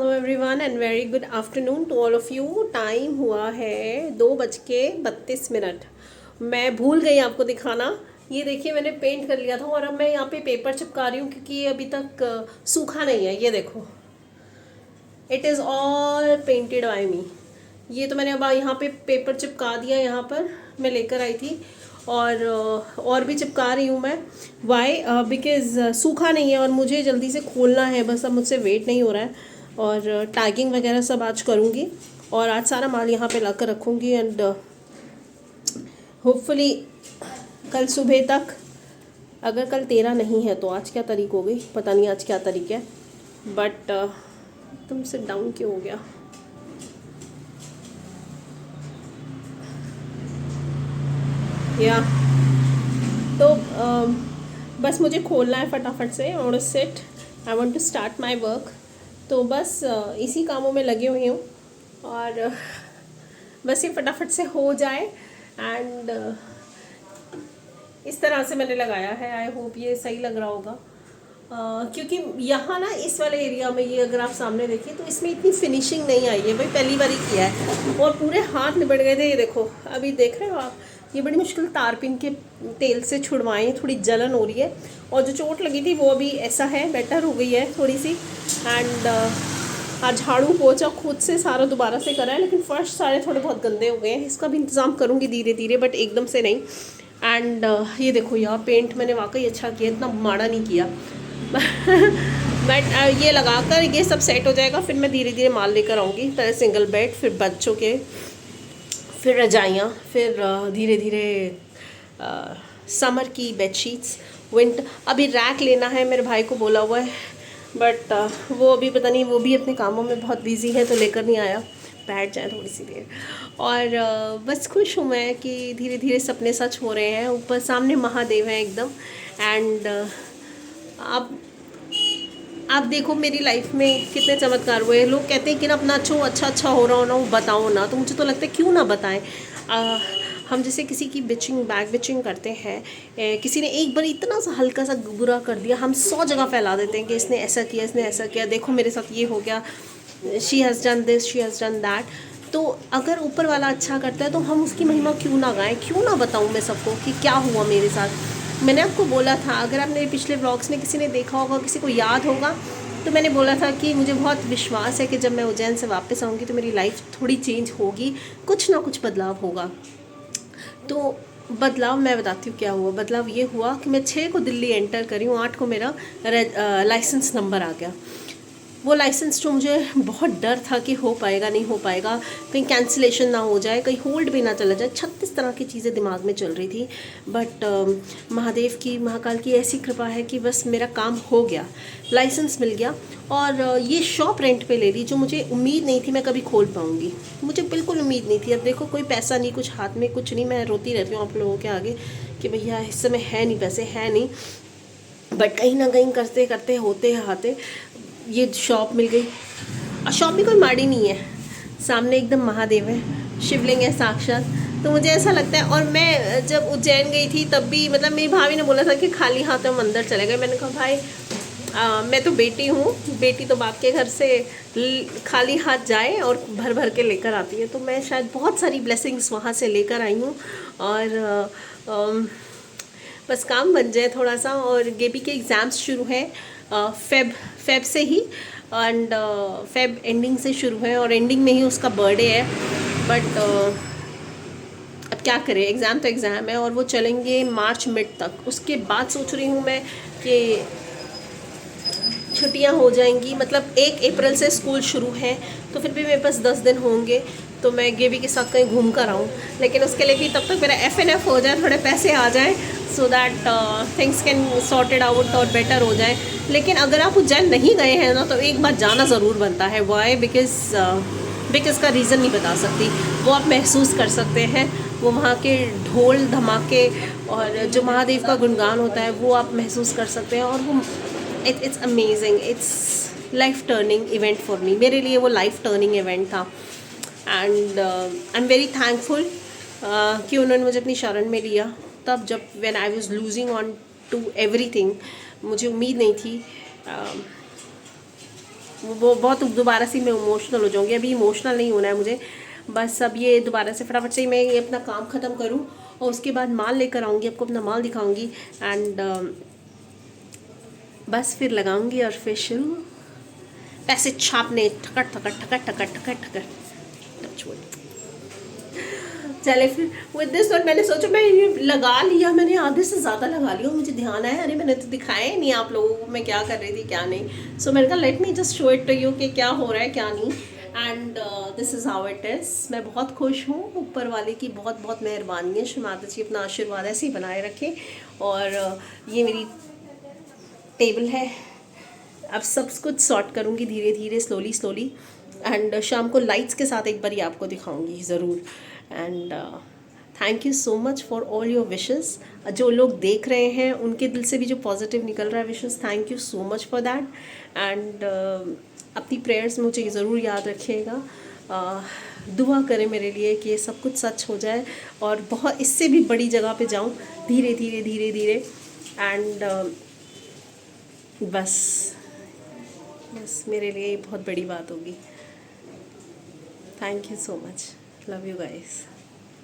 Hello everyone and very good afternoon to all of you. Time हुआ है 2:32। मैं भूल गई आपको दिखाना। ये देखिए, मैंने पेंट कर लिया था और अब मैं यहाँ पे पेपर चिपका रही हूँ क्योंकि ये अभी तक सूखा नहीं है। ये देखो, it is all painted by me. ये तो मैंने अब यहाँ पे पेपर चिपका दिया। यहाँ पर मैं लेकर आई थी और भी चिपका रही हूँ मैं। वाई? बिकॉज़ सूखा नहीं है और मुझे जल्दी से खोलना है। बस अब मुझसे वेट नहीं हो रहा है और टैगिंग वगैरह सब आज करूँगी और आज सारा माल यहाँ पे ला कर रखूँगी एंड होपफुली कल सुबह तक, अगर कल 13 नहीं है तो आज क्या तारीख हो गई पता नहीं, आज क्या तारीख है। बट तुमसे डाउन क्यों हो गया? या तो बस मुझे खोलना है फटाफट से और set. I want to start my work. तो बस इसी कामों में लगी हुई हूँ और बस ये फटाफट से हो जाए एंड इस तरह से मैंने लगाया है। आई होप ये सही लग रहा होगा। क्योंकि यहाँ ना इस वाले एरिया में, ये अगर आप सामने देखिए तो इसमें इतनी फिनिशिंग नहीं आई है। भाई पहली बार ही किया है और पूरे हाथ निबट गए थे। ये देखो, अभी देख रहे हो आप, ये बड़ी मुश्किल तारपिन के तेल से छुड़वाएं। थोड़ी जलन हो रही है और जो चोट लगी थी वो अभी ऐसा है, बेटर हो गई है थोड़ी सी। एंड आज झाड़ू पोछा खुद से सारा दोबारा से करा है, लेकिन फर्श सारे थोड़े बहुत गंदे हो गए हैं। इसका भी इंतज़ाम करूँगी धीरे धीरे, बट एकदम से नहीं। एंड ये देखो, यहाँ पेंट मैंने वाकई अच्छा किया, इतना माड़ा नहीं किया। बट ये लगाकर ये सब सेट हो जाएगा, फिर मैं धीरे धीरे माल लेकर आऊँगी। पहले सिंगल बेड, फिर बच्चों के, फिर रजाइयाँ, फिर धीरे धीरे समर की बेडशीट्स, विंटर। अभी रैक लेना है, मेरे भाई को बोला हुआ है, बट वो अभी पता नहीं, वो भी अपने कामों में बहुत बिजी है तो लेकर नहीं आया। बैठ जाए थोड़ी सी देर और बस खुश हूँ मैं कि धीरे धीरे सपने सच हो रहे हैं। ऊपर सामने महादेव हैं एकदम। एंड आप देखो मेरी लाइफ में कितने चमत्कार हुए। लोग कहते हैं कि ना अपना अच्छा हो रहा हो ना, वो बताओ ना। तो मुझे तो लगता है क्यों ना बताएं। हम जैसे किसी की बैक बिचिंग करते हैं, किसी ने एक बार इतना सा हल्का सा बुरा कर दिया, हम 100 जगह फैला देते हैं कि इसने ऐसा किया, इसने ऐसा किया, देखो मेरे साथ ये हो गया, she has done this, she has done that. तो अगर ऊपर वाला अच्छा करता है तो हम उसकी महिमा क्यों ना गाएं, क्यों ना बताऊं मैं सबको कि क्या हुआ मेरे साथ। मैंने आपको बोला था, अगर आप मेरे पिछले व्लॉग्स में किसी ने देखा होगा, किसी को याद होगा, तो मैंने बोला था कि मुझे बहुत विश्वास है कि जब मैं उज्जैन से वापस आऊँगी तो मेरी लाइफ थोड़ी चेंज होगी, कुछ ना कुछ बदलाव होगा। तो बदलाव मैं बताती हूँ क्या हुआ। बदलाव ये हुआ कि मैं 6 को दिल्ली एंटर करी हूँ, 8 को मेरा लाइसेंस नंबर आ गया। वो लाइसेंस जो मुझे बहुत डर था कि हो पाएगा नहीं हो पाएगा, कहीं कैंसिलेशन ना हो जाए, कहीं होल्ड भी ना चला जाए, 36 तरह की चीज़ें दिमाग में चल रही थी। बट महादेव की, महाकाल की ऐसी कृपा है कि बस मेरा काम हो गया, लाइसेंस मिल गया और ये शॉप रेंट पे ले ली, जो मुझे उम्मीद नहीं थी मैं कभी खोल पाऊँगी। मुझे बिल्कुल उम्मीद नहीं थी। अब देखो, कोई पैसा नहीं, कुछ हाथ में कुछ नहीं। मैं रोती रहती हूँ आप लोगों के आगे कि भैया इस समय है नहीं, पैसे है नहीं, बट कहीं ना कहीं करते करते होते हाथे ये शॉप मिल गई। और शॉप भी कोई माड़ी नहीं है, सामने एकदम महादेव है, शिवलिंग है साक्षात। तो मुझे ऐसा लगता है। और मैं जब उज्जैन गई थी तब भी, मतलब मेरी भाभी ने बोला था कि खाली हाथ हम अंदर चले गए। मैंने कहा भाई मैं तो बेटी हूँ, बेटी तो बाप के घर से खाली हाथ जाए और भर भर के लेकर आती है। तो मैं शायद बहुत सारी ब्लेसिंग्स वहाँ से लेकर आई हूँ और बस काम बन जाए थोड़ा सा। और गेबी के एग्ज़ाम्स शुरू हैं फेब से ही, एंड फेब एंडिंग से शुरू है और एंडिंग में ही उसका बर्थडे है। बट अब क्या करें, एग्ज़ाम तो एग्ज़ाम है और वो चलेंगे मार्च मिड तक। उसके बाद सोच रही हूँ मैं कि छुट्टियां हो जाएंगी, मतलब 1 अप्रैल से स्कूल शुरू है तो फिर भी मेरे पास 10 दिन होंगे तो मैं गेबी के साथ कहीं घूम कर आऊँ। लेकिन उसके लिए भी तब तक मेरा FNF हो जाए, थोड़े पैसे आ जाएं, so that things can sorted out और बेटर हो जाए। लेकिन अगर आप उज्जैन नहीं गए हैं ना तो एक बार जाना ज़रूर बनता है। वाई? बिकॉज का रीज़न नहीं बता सकती। वो आप महसूस कर सकते हैं, वो वहाँ के ढोल धमाके और जो महादेव का गुणगान होता है वो आप महसूस कर सकते हैं। और वो it's amazing, it's life turning event for me. मेरे लिए वो लाइफ टर्निंग इवेंट था and I am very thankful कि उन्होंने मुझे अपनी शरण में लिया तब, जब when I was losing on to everything. मुझे उम्मीद नहीं थी वो बहुत दोबारा से मैं इमोशनल हो जाऊँगी। अभी इमोशनल नहीं होना है मुझे, बस अब ये दोबारा से फटाफट से मैं ये अपना काम ख़त्म करूँ और उसके बाद माल लेकर आऊँगी, आपको अपना माल दिखाऊँगी एंड बस फिर लगाऊँगी और फिर शुरू पैसे छापने, ठकट ठकट ठकट ठकट ठकट ठकट। चले फिर विद दिस वन मैंने सोचा मैं ये लगा लिया, मैंने आधे से ज़्यादा लगा लिया, मुझे ध्यान आया अरे मैंने तो दिखाया ही नहीं आप लोगों को मैं क्या कर रही थी क्या नहीं। सो मैंने कहा let me just show it to you कि क्या हो रहा है क्या नहीं। And this is how it is. मैं बहुत खुश हूँ, ऊपर वाले की बहुत बहुत मेहरबानी है, श्री माता जी अपना आशीर्वाद ऐसे ही बनाए रखें। और ये मेरी टेबल है, अब सब कुछ सॉर्ट करूँगी धीरे धीरे स्लोली स्लोली एंड शाम को लाइट्स के साथ एक बार आपको दिखाऊंगी ज़रूर। And thank you so much for all your wishes. जो लोग देख रहे हैं उनके दिल से भी जो पॉजिटिव निकल रहा है wishes, thank you so much for that. And अपनी प्रेयर्स में मुझे ज़रूर याद रखिएगा, दुआ करें मेरे लिए कि ये सब कुछ सच हो जाए और बहुत इससे भी बड़ी जगह पे जाऊं धीरे धीरे धीरे धीरे। एंड बस बस मेरे लिए बहुत बड़ी बात होगी। Thank you so much, love you guys.